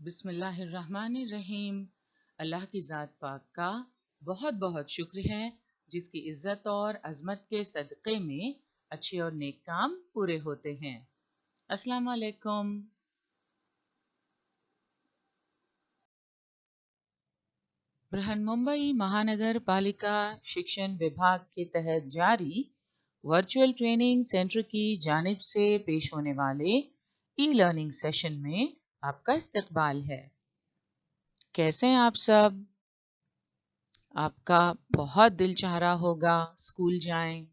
بسم اللہ الرحمن الرحیم۔ اللہ کی ذات پاک کا بہت بہت شکر ہے جس کی عزت اور عظمت کے صدقے میں اچھے اور نیک کام پورے ہوتے ہیں۔ السلام علیکم۔ برہن ممبئی مہانگر پالیکا شکشن وبھاگ کے تحت جاری ورچوئل ٹریننگ سینٹر کی جانب سے پیش ہونے والے ای لرننگ سیشن میں آپ کا استقبال ہے۔ کیسے ہیں آپ سب؟ آپ کا بہت دل چاہ رہا ہوگا اسکول جائیں،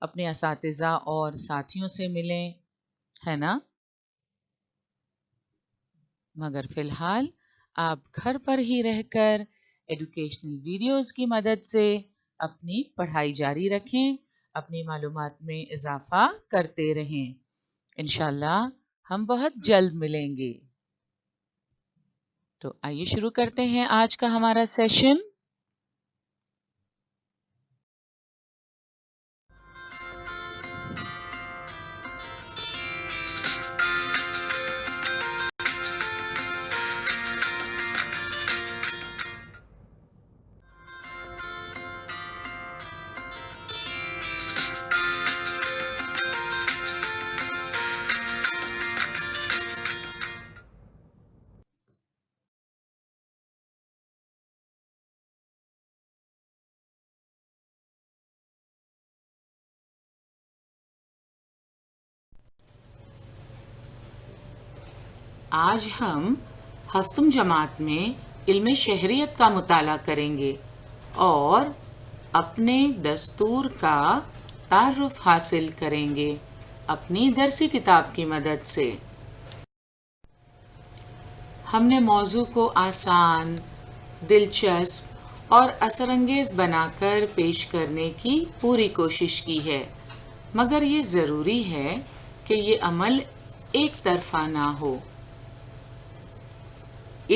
اپنے اساتذہ اور ساتھیوں سے ملیں، ہے نا؟ مگر فی الحال آپ گھر پر ہی رہ کر ایڈوکیشنل ویڈیوز کی مدد سے اپنی پڑھائی جاری رکھیں، اپنی معلومات میں اضافہ کرتے رہیں۔ انشاءاللہ ہم بہت جلد ملیں گے۔ تو آئیے شروع کرتے ہیں آج کا ہمارا سیشن۔ آج ہم ہفتم جماعت میں علم شہریت کا مطالعہ کریں گے اور اپنے دستور کا تعارف حاصل کریں گے اپنی درسی کتاب کی مدد سے۔ ہم نے موضوع کو آسان، دلچسپ اور اثر انگیز بنا کر پیش کرنے کی پوری کوشش کی ہے، مگر یہ ضروری ہے کہ یہ عمل ایک طرفہ نہ ہو۔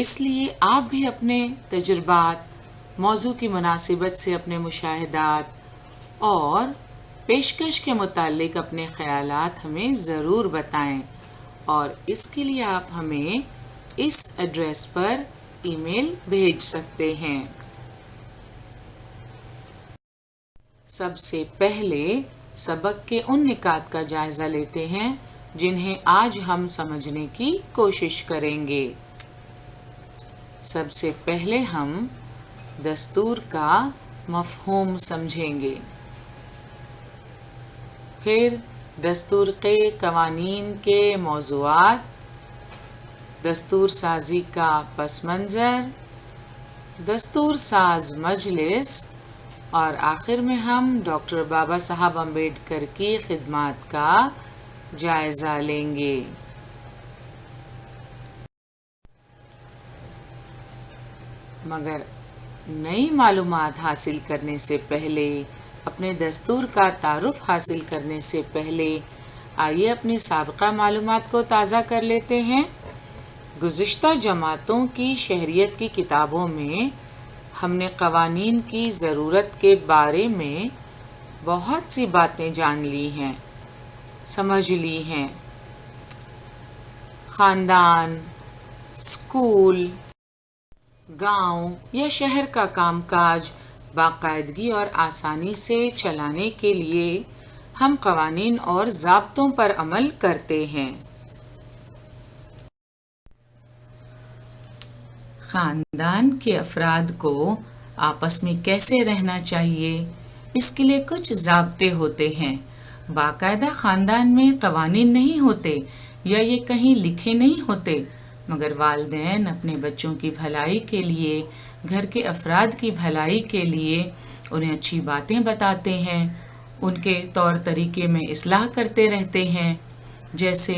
اس لیے آپ بھی اپنے تجربات، موضوع کی مناسبت سے اپنے مشاہدات اور پیشکش کے متعلق اپنے خیالات ہمیں ضرور بتائیں، اور اس کے لیے آپ ہمیں اس ایڈریس پر ای میل بھیج سکتے ہیں۔ سب سے پہلے سبق کے ان نکات کا جائزہ لیتے ہیں جنہیں آج ہم سمجھنے کی کوشش کریں گے۔ سب سے پہلے ہم دستور کا مفہوم سمجھیں گے، پھر دستور کے قوانین کے موضوعات، دستور سازی کا پس منظر، دستور ساز مجلس، اور آخر میں ہم ڈاکٹر بابا صاحب امبیڈکر کی خدمات کا جائزہ لیں گے۔ مگر نئی معلومات حاصل کرنے سے پہلے، اپنے دستور کا تعارف حاصل کرنے سے پہلے، آئیے اپنی سابقہ معلومات کو تازہ کر لیتے ہیں۔ گزشتہ جماعتوں کی شہریت کی کتابوں میں ہم نے قوانین کی ضرورت کے بارے میں بہت سی باتیں جان لی ہیں، سمجھ لی ہیں۔ خاندان، اسکول، گاؤں یا شہر کا کام کاج باقاعدگی اور آسانی سے چلانے کے لیے ہم قوانین اور ضابطوں پر عمل کرتے ہیں۔ خاندان کے افراد کو آپس میں کیسے رہنا چاہیے، اس کے لیے کچھ ضابطے ہوتے ہیں۔ باقاعدہ خاندان میں قوانین نہیں ہوتے یا یہ کہیں لکھے نہیں ہوتے، مگر والدین اپنے بچوں کی بھلائی کے لیے، گھر کے افراد کی بھلائی کے لیے انہیں اچھی باتیں بتاتے ہیں، ان کے طور طریقے میں اصلاح کرتے رہتے ہیں، جیسے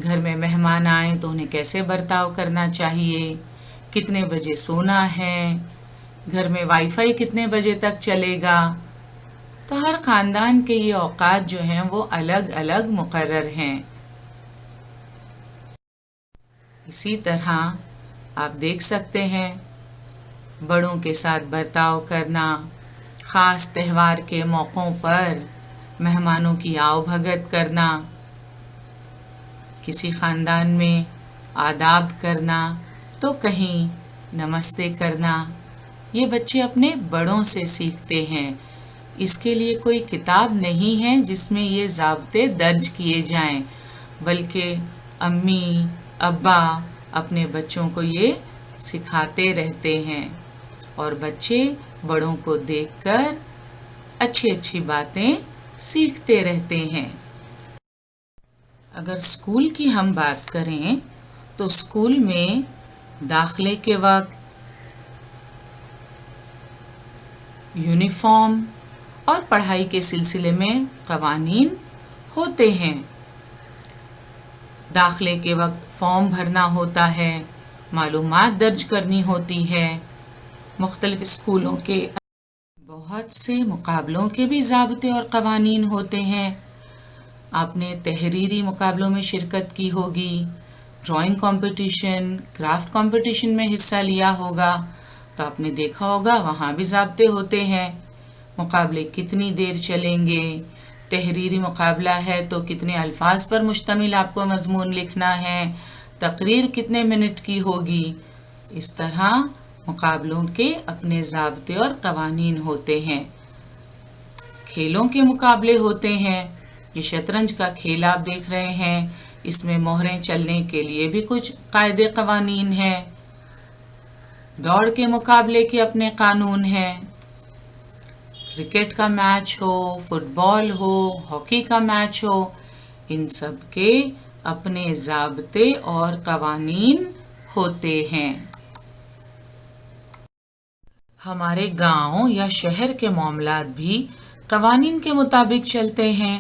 گھر میں مہمان آئیں تو انہیں کیسے برتاؤ کرنا چاہیے، کتنے بجے سونا ہے، گھر میں وائی فائی کتنے بجے تک چلے گا۔ تو ہر خاندان کے یہ اوقات جو ہیں وہ الگ الگ مقرر ہیں۔ اسی طرح آپ دیکھ سکتے ہیں بڑوں کے ساتھ برتاؤ کرنا، خاص تہوار کے موقعوں پر مہمانوں کی آؤ بھگت کرنا، کسی خاندان میں آداب کرنا، تو کہیں نمستے کرنا. یہ بچے اپنے بڑوں سے سیکھتے ہیں. اس کے لیے کوئی کتاب نہیں ہے جس میں یہ ضابطے درج کیے جائیں، بلکہ امی ابا اپنے بچوں کو یہ سکھاتے رہتے ہیں اور بچے بڑوں کو دیکھ کر اچھی اچھی باتیں سیکھتے رہتے ہیں. اگر اسکول کی ہم بات کریں تو اسکول میں داخلے کے وقت یونیفارم اور پڑھائی کے سلسلے میں قوانین ہوتے ہیں. داخلے کے وقت فارم بھرنا ہوتا ہے، معلومات درج کرنی ہوتی ہے. مختلف اسکولوں کے بہت سے مقابلوں کے بھی ضابطے اور قوانین ہوتے ہیں. آپ نے تحریری مقابلوں میں شرکت کی ہوگی، ڈرائنگ کمپٹیشن، کرافٹ کمپٹیشن میں حصہ لیا ہوگا تو آپ نے دیکھا ہوگا وہاں بھی ضابطے ہوتے ہیں. مقابلے کتنی دیر چلیں گے، تحریری مقابلہ ہے تو کتنے الفاظ پر مشتمل آپ کو مضمون لکھنا ہے، تقریر کتنے منٹ کی ہوگی. اس طرح مقابلوں کے اپنے ضابطے اور قوانین ہوتے ہیں. کھیلوں کے مقابلے ہوتے ہیں. یہ شطرنج کا کھیل آپ دیکھ رہے ہیں، اس میں مہریں چلنے کے لیے بھی کچھ قاعدے قوانین ہیں. دوڑ کے مقابلے کے اپنے قانون ہیں. کرکٹ کا میچ ہو، فٹ بال ہو، ہاکی کا میچ ہو، ان سب کے اپنے ضابطے اور قوانین ہوتے ہیں. ہمارے گاؤں یا شہر کے معاملات بھی قوانین کے مطابق چلتے ہیں.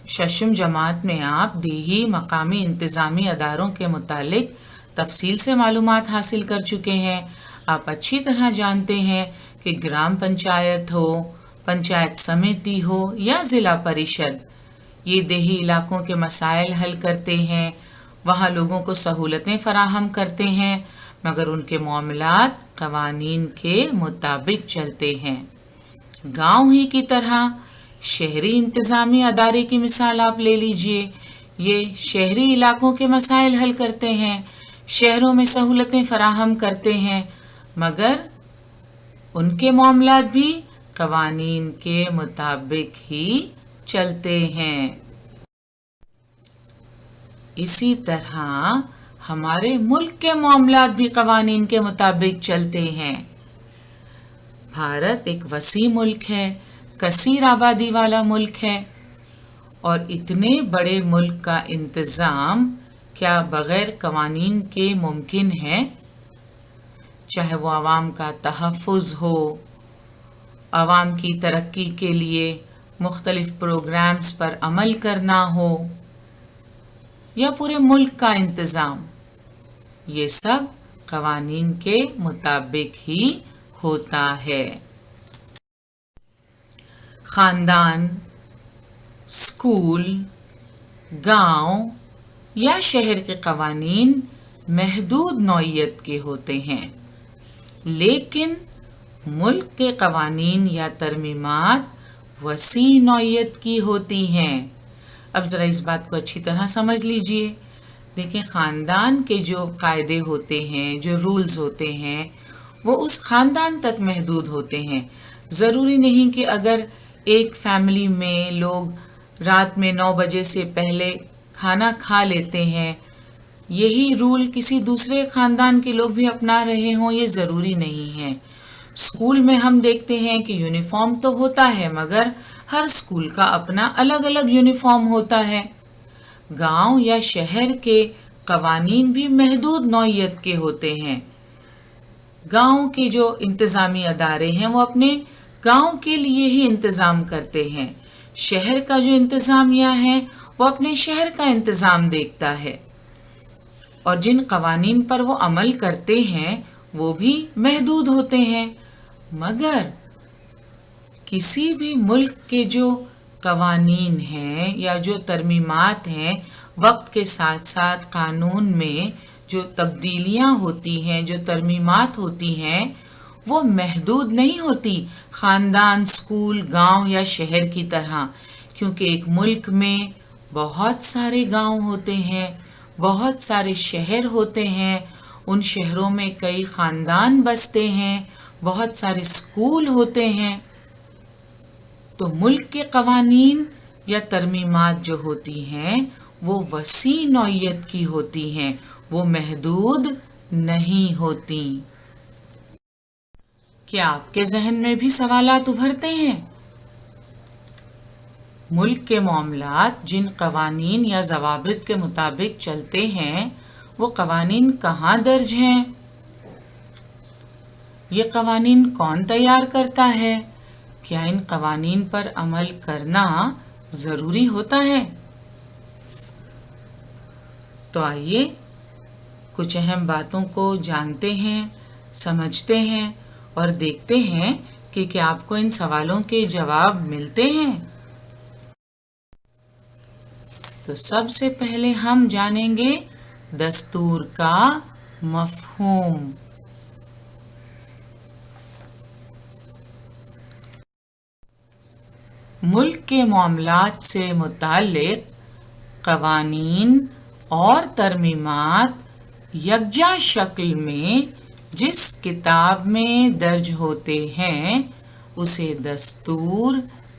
ششم جماعت میں آپ دیہی مقامی انتظامی اداروں کے متعلق تفصیل سے معلومات حاصل کر چکے ہیں. آپ اچھی طرح جانتے ہیں کہ گرام پنچایت ہو، پنچایت سمیتی ہو یا ضلع پریشد، یہ دیہی علاقوں کے مسائل حل کرتے ہیں، وہاں لوگوں کو سہولتیں فراہم کرتے ہیں، مگر ان کے معاملات قوانین کے مطابق چلتے ہیں. گاؤں ہی کی طرح شہری انتظامی ادارے کی مثال آپ لے لیجئے. یہ شہری علاقوں کے مسائل حل کرتے ہیں، شہروں میں سہولتیں فراہم کرتے ہیں، مگر ان کے معاملات بھی قوانین کے مطابق ہی چلتے ہیں. اسی طرح ہمارے ملک کے معاملات بھی قوانین کے مطابق چلتے ہیں. بھارت ایک وسیع ملک ہے، کثیر آبادی والا ملک ہے، اور اتنے بڑے ملک کا انتظام کیا بغیر قوانین کے ممکن ہے؟ چاہے وہ عوام کا تحفظ ہو، عوام کی ترقی کے لیے مختلف پروگرامز پر عمل کرنا ہو، یا پورے ملک کا انتظام، یہ سب قوانین کے مطابق ہی ہوتا ہے. خاندان، اسکول، گاؤں یا شہر کے قوانین محدود نوعیت کے ہوتے ہیں، لیکن ملک کے قوانین یا ترمیمات وسیع نوعیت کی ہوتی ہیں. اب ذرا اس بات کو اچھی طرح سمجھ لیجئے. دیکھیں، خاندان کے جو قاعدے ہوتے ہیں، جو رولز ہوتے ہیں، وہ اس خاندان تک محدود ہوتے ہیں. ضروری نہیں کہ اگر ایک فیملی میں لوگ رات میں 9 بجے سے پہلے کھانا کھا لیتے ہیں، یہی رول کسی دوسرے خاندان کے لوگ بھی اپنا رہے ہوں، یہ ضروری نہیں ہے. اسکول میں ہم دیکھتے ہیں کہ یونیفارم تو ہوتا ہے، مگر ہر اسکول کا اپنا الگ الگ یونیفارم ہوتا ہے. گاؤں یا شہر کے قوانین بھی محدود نوعیت کے ہوتے ہیں. گاؤں کے جو انتظامی ادارے ہیں وہ اپنے گاؤں کے لیے ہی انتظام کرتے ہیں. شہر کا جو انتظامیہ ہے وہ اپنے شہر کا انتظام دیکھتا ہے، اور جن قوانین پر وہ عمل کرتے ہیں وہ بھی محدود ہوتے ہیں. مگر کسی بھی ملک کے جو قوانین ہیں یا جو ترمیمات ہیں، وقت کے ساتھ ساتھ قانون میں جو تبدیلیاں ہوتی ہیں، جو ترمیمات ہوتی ہیں، وہ محدود نہیں ہوتی خاندان، اسکول، گاؤں یا شہر کی طرح. کیونکہ ایک ملک میں بہت سارے گاؤں ہوتے ہیں، بہت سارے شہر ہوتے ہیں، ان شہروں میں کئی خاندان بستے ہیں، بہت سارے اسکول ہوتے ہیں، تو ملک کے قوانین یا ترمیمات جو ہوتی ہیں وہ وسیع نوعیت کی ہوتی ہیں، وہ محدود نہیں ہوتی۔ کیا آپ کے ذہن میں بھی سوالات ابھرتے ہیں؟ ملک کے معاملات جن قوانین یا ضوابط کے مطابق چلتے ہیں وہ قوانین کہاں درج ہیں؟ یہ قوانین کون تیار کرتا ہے؟ کیا ان قوانین پر عمل کرنا ضروری ہوتا ہے؟ تو آئیے کچھ اہم باتوں کو جانتے ہیں، سمجھتے ہیں اور دیکھتے ہیں کہ کیا آپ کو ان سوالوں کے جواب ملتے ہیں۔ تو سب سے پہلے ہم جانیں گے دستور کا مفہوم۔ ملک کے معاملات سے متعلق قوانین اور ترمیمات یکجا شکل میں جس کتاب میں درج ہوتے ہیں اسے دستور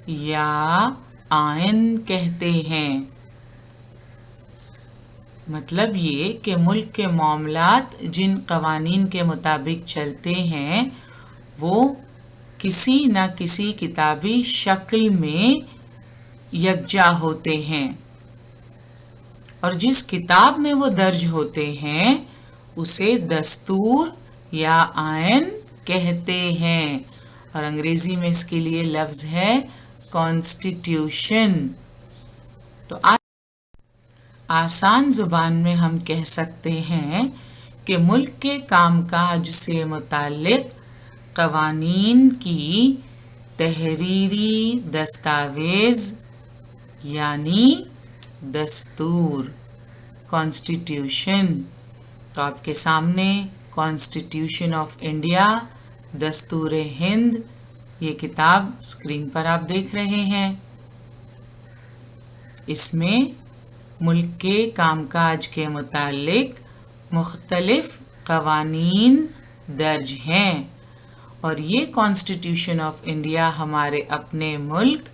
یا آئین کہتے ہیں۔ مطلب یہ کہ ملک کے معاملات جن قوانین کے مطابق چلتے ہیں وہ کسی نہ کسی کتابی شکل میں یکجا ہوتے ہیں، اور جس کتاب میں وہ درج ہوتے ہیں اسے دستور یا آئین کہتے ہیں، اور انگریزی میں اس کے لیے لفظ ہے کانسٹیٹیوشن۔ تو آسان زبان میں ہم کہہ سکتے ہیں کہ ملک کے کام کاج سے متعلق قوانین کی تحریری دستاویز یعنی دستور، کانسٹیٹیوشن۔ تو آپ کے سامنے کانسٹیٹیوشن آف انڈیا، دستور ہند، یہ کتاب اسکرین پر آپ دیکھ رہے ہیں۔ اس میں ملک کے کام کاج کے متعلق مختلف قوانین درج ہیں، اور یہ کانسٹیٹیوشن آف انڈیا ہمارے اپنے ملک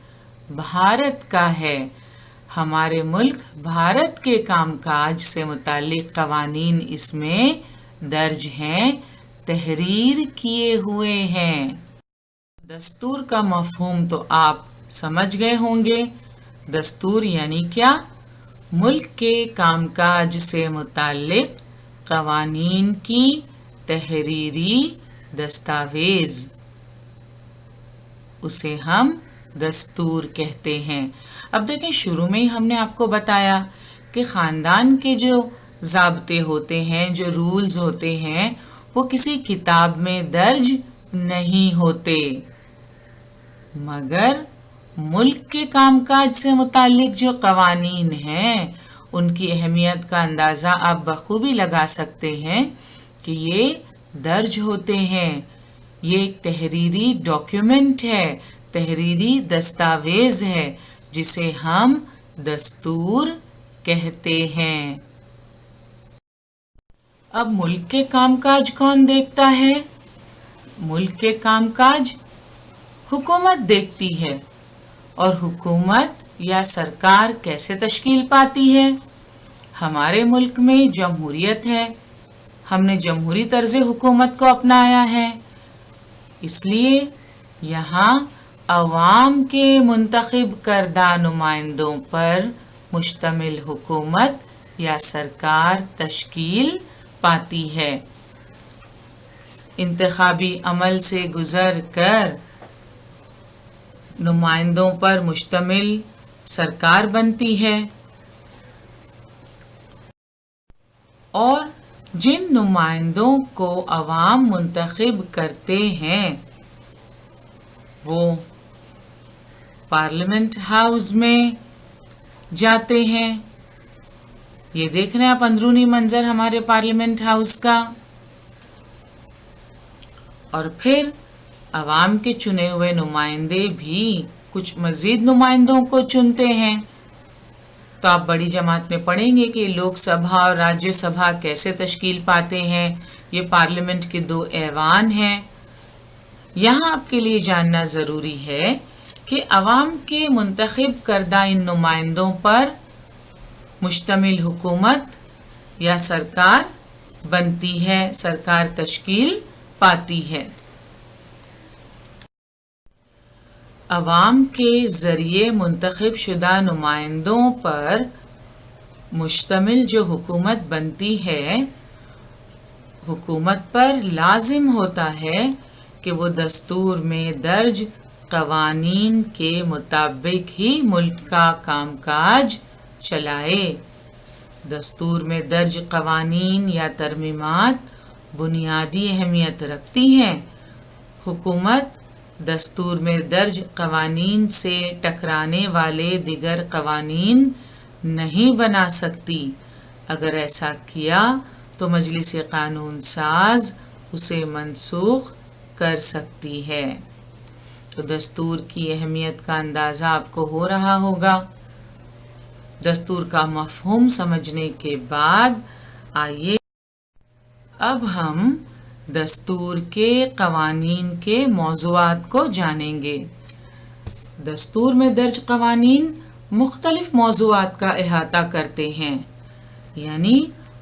بھارت کا ہے۔ ہمارے ملک بھارت کے کام کاج سے متعلق قوانین اس میں درج ہیں، تحریر کیے ہوئے ہیں۔ دستور کا مفہوم تو آپ سمجھ گئے ہوں گے۔ دستور یعنی کیا؟ ملک کے کام کاج سے متعلق قوانین کی تحریری دستاویز، اسے ہم دستور کہتے ہیں۔ اب دیکھیں، شروع میں ہی ہم نے آپ کو بتایا کہ خاندان کے جو ضابطے ہوتے ہیں، جو رولز ہوتے ہیں، وہ کسی کتاب میں درج نہیں ہوتے، مگر ملک کے کام کاج سے متعلق جو قوانین ہیں ان کی اہمیت کا اندازہ آپ بخوبی لگا سکتے ہیں کہ یہ درج ہوتے ہیں۔ یہ ایک تحریری ڈاکیومنٹ ہے، تحریری دستاویز ہے جسے ہم دستور کہتے ہیں۔ اب ملک کے کام کاج کون دیکھتا ہے؟ ملک کے کام کاج حکومت دیکھتی ہے۔ اور حکومت یا سرکار کیسے تشکیل پاتی ہے؟ ہمارے ملک میں جمہوریت ہے، ہم نے جمہوری طرز حکومت کو اپنایا ہے، اس لیے یہاں عوام کے منتخب کردہ نمائندوں پر مشتمل حکومت یا سرکار تشکیل پاتی ہے۔ انتخابی عمل سے گزر کر نمائندوں پر مشتمل سرکار بنتی ہے، اور جن نمائندوں کو عوام منتخب کرتے ہیں وہ پارلیمنٹ ہاؤس میں جاتے ہیں۔ یہ دیکھ رہے ہیں آپ اندرونی منظر ہمارے پارلیمنٹ ہاؤس کا، اور پھر عوام کے چنے ہوئے نمائندے بھی کچھ مزید نمائندوں کو چنتے ہیں۔ تو آپ بڑی جماعت میں پڑھیں گے کہ لوک سبھا اور راجیہ سبھا کیسے تشکیل پاتے ہیں، یہ پارلیمنٹ کے 2 ایوان ہیں۔ یہاں آپ کے لیے جاننا ضروری ہے کہ عوام کے منتخب کردہ ان نمائندوں پر مشتمل حکومت یا سرکار بنتی ہے، سرکار تشکیل پاتی ہے۔ عوام کے ذریعے منتخب شدہ نمائندوں پر مشتمل جو حکومت بنتی ہے، حکومت پر لازم ہوتا ہے کہ وہ دستور میں درج قوانین کے مطابق ہی ملک کا کام کاج چلائے۔ دستور میں درج قوانین یا ترمیمات بنیادی اہمیت رکھتی ہیں۔ حکومت دستور میں درج قوانین سے ٹکرانے والے دیگر قوانین نہیں بنا سکتی۔ اگر ایسا کیا تو مجلس قانون ساز اسے منسوخ کر سکتی ہے۔ تو دستور کی اہمیت کا اندازہ آپ کو ہو رہا ہوگا۔ دستور کا مفہوم سمجھنے کے بعد آئیے اب ہم دستور کے قوانین کے موضوعات کو جانیں گے۔ دستور میں درج قوانین مختلف موضوعات کا احاطہ کرتے ہیں، یعنی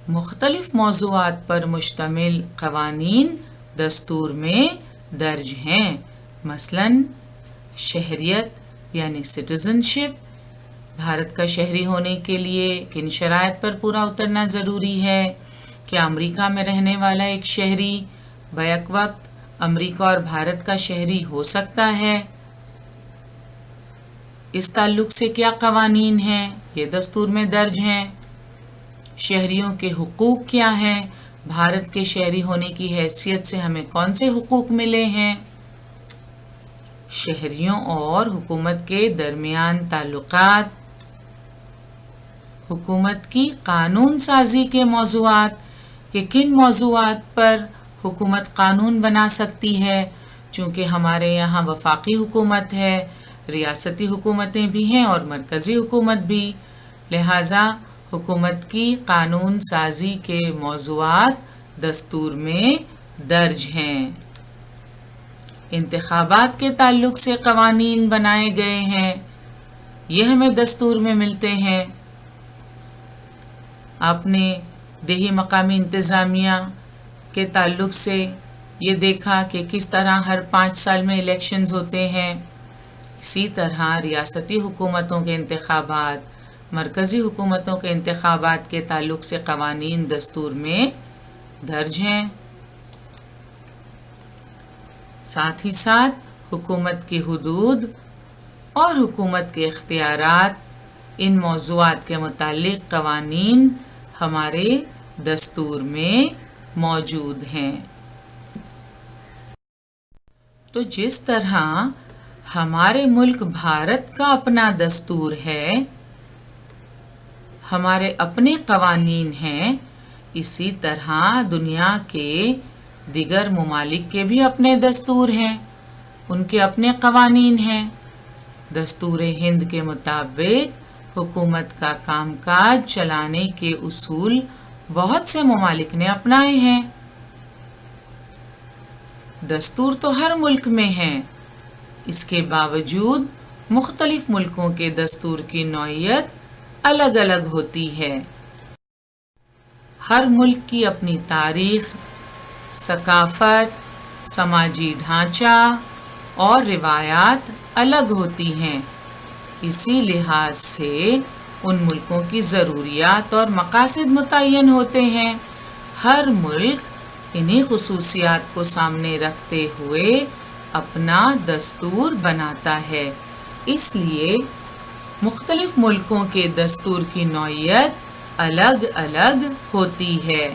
مختلف موضوعات پر مشتمل قوانین دستور میں درج ہیں۔ مثلاً شہریت یعنی سٹیزنشپ، بھارت کا شہری ہونے کے لیے کن شرائط پر پورا اترنا ضروری ہے؟ کیا امریکہ میں رہنے والا ایک شہری بیک وقت امریکہ اور بھارت کا شہری ہو سکتا ہے؟ اس تعلق سے کیا قوانین ہیں؟ یہ دستور میں درج ہیں۔ شہریوں کے حقوق کیا ہیں؟ بھارت کے شہری ہونے کی حیثیت سے ہمیں کون سے حقوق ملے ہیں؟ شہریوں اور حکومت کے درمیان تعلقات، حکومت کی قانون سازی کے موضوعات کہ کن موضوعات پر حکومت قانون بنا سکتی ہے۔ چونکہ ہمارے یہاں وفاقی حکومت ہے، ریاستی حکومتیں بھی ہیں اور مرکزی حکومت بھی، لہٰذا حکومت کی قانون سازی کے موضوعات دستور میں درج ہیں۔ انتخابات کے تعلق سے قوانین بنائے گئے ہیں، یہ ہمیں دستور میں ملتے ہیں۔ آپ نے دیہی مقامی انتظامیہ کے تعلق سے یہ دیکھا کہ کس طرح ہر 5 سال میں الیکشنز ہوتے ہیں۔ اسی طرح ریاستی حکومتوں کے انتخابات، مرکزی حکومتوں کے انتخابات کے تعلق سے قوانین دستور میں درج ہیں۔ ساتھ ہی ساتھ حکومت کی حدود اور حکومت کے اختیارات، ان موضوعات کے متعلق قوانین ہمارے دستور میں موجود ہیں۔ تو جس طرح ہمارے ملک بھارت کا اپنا دستور ہے، ہمارے اپنے قوانین ہیں، اسی طرح دنیا کے دیگر ممالک کے بھی اپنے دستور ہیں، ان کے اپنے قوانین ہیں۔ دستور ہند کے مطابق حکومت کا کام کاج چلانے کے اصول بہت سے ممالک نے اپنائے ہیں۔ دستور تو ہر ملک میں ہیں، اس کے باوجود مختلف ملکوں کے دستور کی نوعیت الگ الگ ہوتی ہے۔ ہر ملک کی اپنی تاریخ، ثقافت، سماجی ڈھانچہ اور روایات الگ ہوتی ہیں۔ اسی لحاظ سے ان ملکوں کی ضروریات اور مقاصد متعین ہوتے ہیں۔ ہر ملک انہی خصوصیات کو سامنے رکھتے ہوئے اپنا دستور بناتا ہے، اس لیے مختلف ملکوں کے دستور کی نوعیت الگ الگ ہوتی ہے۔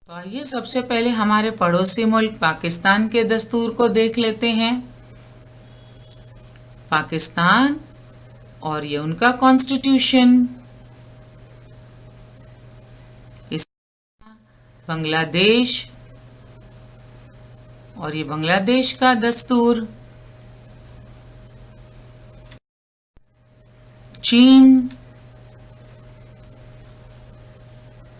تو آئیے سب سے پہلے ہمارے پڑوسی ملک پاکستان کے دستور کو دیکھ لیتے ہیں۔ پاکستان اور یہ ان کا کانسٹیٹیوشن، بنگلہ دیش اور یہ بنگلہ دیش کا دستور، چین،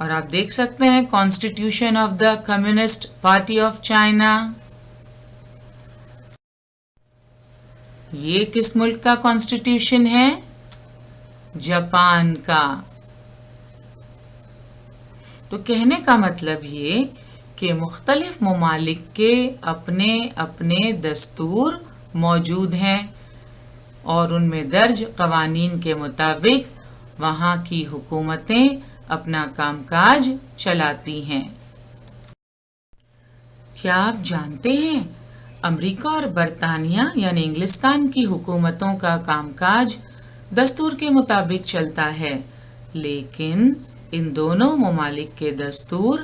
اور آپ دیکھ سکتے ہیں constitution of the communist party of China. یہ کس ملک کا کانسٹیٹیوشن ہے؟ جاپان کا. تو کہنے کا مطلب یہ کہ مختلف ممالک کے اپنے اپنے دستور موجود ہیں اور ان میں درج قوانین کے مطابق وہاں کی حکومتیں اپنا کام کاج چلاتی ہیں. کیا آپ جانتے ہیں امریکہ اور برطانیہ یعنی انگلستان کی حکومتوں کا کام کاج دستور کے مطابق چلتا ہے، لیکن ان دونوں ممالک کے دستور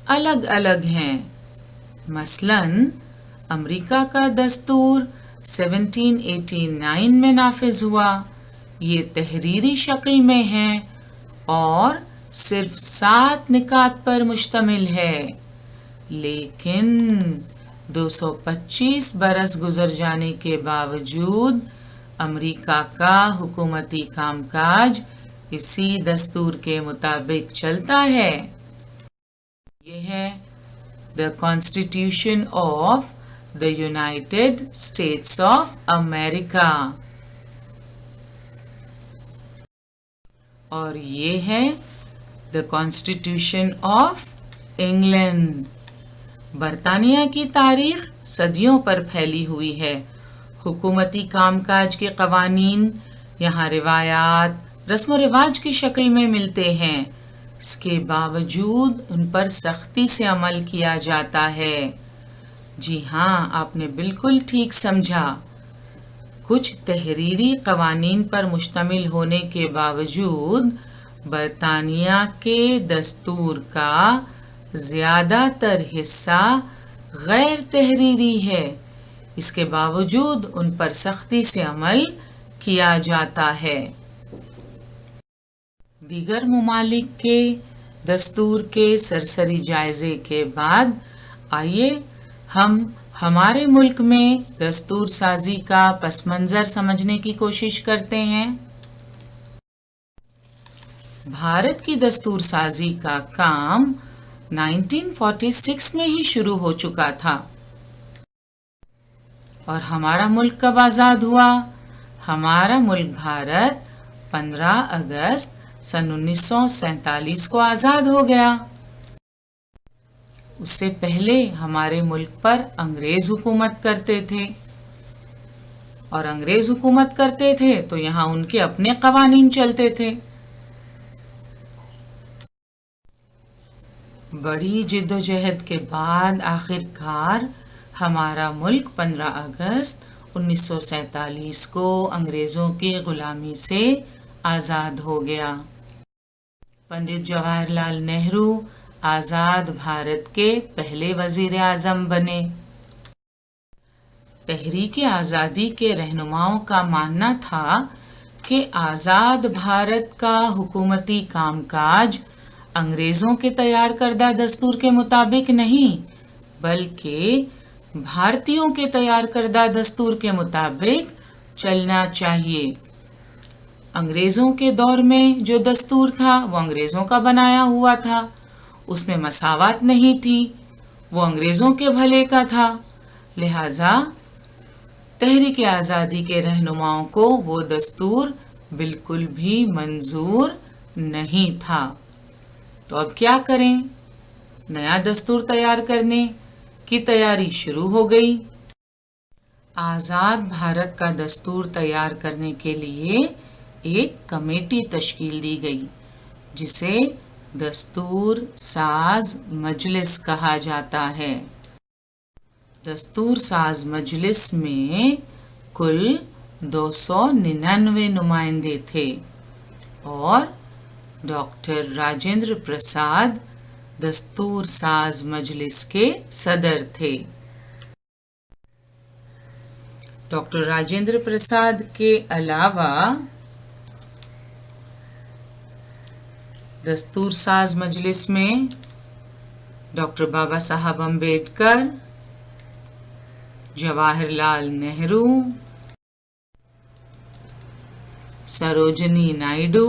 الگ الگ ہیں. مثلاً امریکہ کا دستور 1789 میں نافذ ہوا. یہ تحریری شکل میں ہے اور صرف 7 نکات پر مشتمل ہے، لیکن 225 برس گزر جانے کے باوجود امریکہ کا حکومتی کام کاج اسی دستور کے مطابق چلتا ہے. یہ ہے The Constitution of the United States of America. اور یہ ہے The Constitution of England. برطانیہ کی تاریخ صدیوں پر پھیلی ہوئی ہے. حکومتی کام کاج کے قوانین یہاں روایات، رسم و رواج کی شکل میں ملتے ہیں. اس کے باوجود ان پر سختی سے عمل کیا جاتا ہے. جی ہاں، آپ نے بالکل ٹھیک سمجھا. کچھ تحریری قوانین پر مشتمل ہونے کے باوجود برطانیہ کے دستور کا زیادہ تر حصہ غیر تحریری ہے. اس کے باوجود ان پر سختی سے عمل کیا جاتا ہے. دیگر ممالک کے دستور کے سرسری جائزے کے بعد آئیے ہم ہمارے ملک میں دستور سازی کا پس منظر سمجھنے کی کوشش کرتے ہیں. بھارت کی دستور سازی کا کام 1946 میں ہی شروع ہو چکا تھا. اور ہمارا ملک کب آزاد ہوا؟ ہمارا ملک بھارت 15 اگست سن 1947 کو آزاد ہو گیا. اس سے پہلے ہمارے ملک پر انگریز حکومت کرتے تھے، اور انگریز حکومت کرتے تھے تو یہاں ان کے اپنے قوانین چلتے تھے. بڑی جد و جہد کے بعد آخر کار ہمارا ملک 15 اگست 1947 کو انگریزوں کی غلامی سے آزاد ہو گیا. پنڈت جواہر لال نہرو آزاد بھارت کے پہلے وزیر اعظم بنے. تحریک آزادی کے رہنماؤں کا ماننا تھا کہ آزاد بھارت کا حکومتی کام کاج انگریزوں کے تیار کردہ دستور کے مطابق نہیں بلکہ بھارتیوں کے تیار کردہ دستور کے مطابق چلنا چاہیے. انگریزوں کے دور میں جو دستور تھا وہ انگریزوں کا بنایا ہوا تھا، اس میں مساوات نہیں تھی، وہ انگریزوں کے بھلے کا تھا. لہٰذا تحریک آزادی کے رہنماؤں کو وہ دستور بالکل بھی منظور نہیں تھا. تو اب کیا کریں؟ نیا دستور تیار کرنے کی تیاری شروع ہو گئی. آزاد بھارت کا دستور تیار کرنے کے لیے ایک کمیٹی تشکیل دی گئی جسے دستور ساز مجلس کہا جاتا ہے. دستور ساز مجلس میں کل 299 نمائندے تھے اور ڈاکٹر راجندر پرساد دستور ساز مجلس کے صدر تھے. ڈاکٹر راجندر پرساد کے علاوہ دستور ساز مجلس میں ڈاکٹر بابا Saheb Ambedkar, Jawahar Lal Nehru, Sarojini Naidu,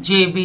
JB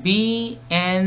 BN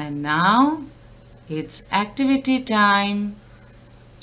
And now it's activity time.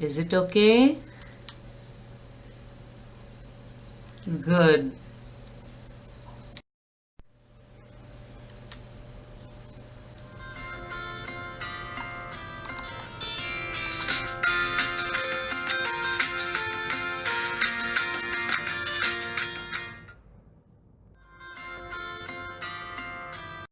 Is it okay? Good.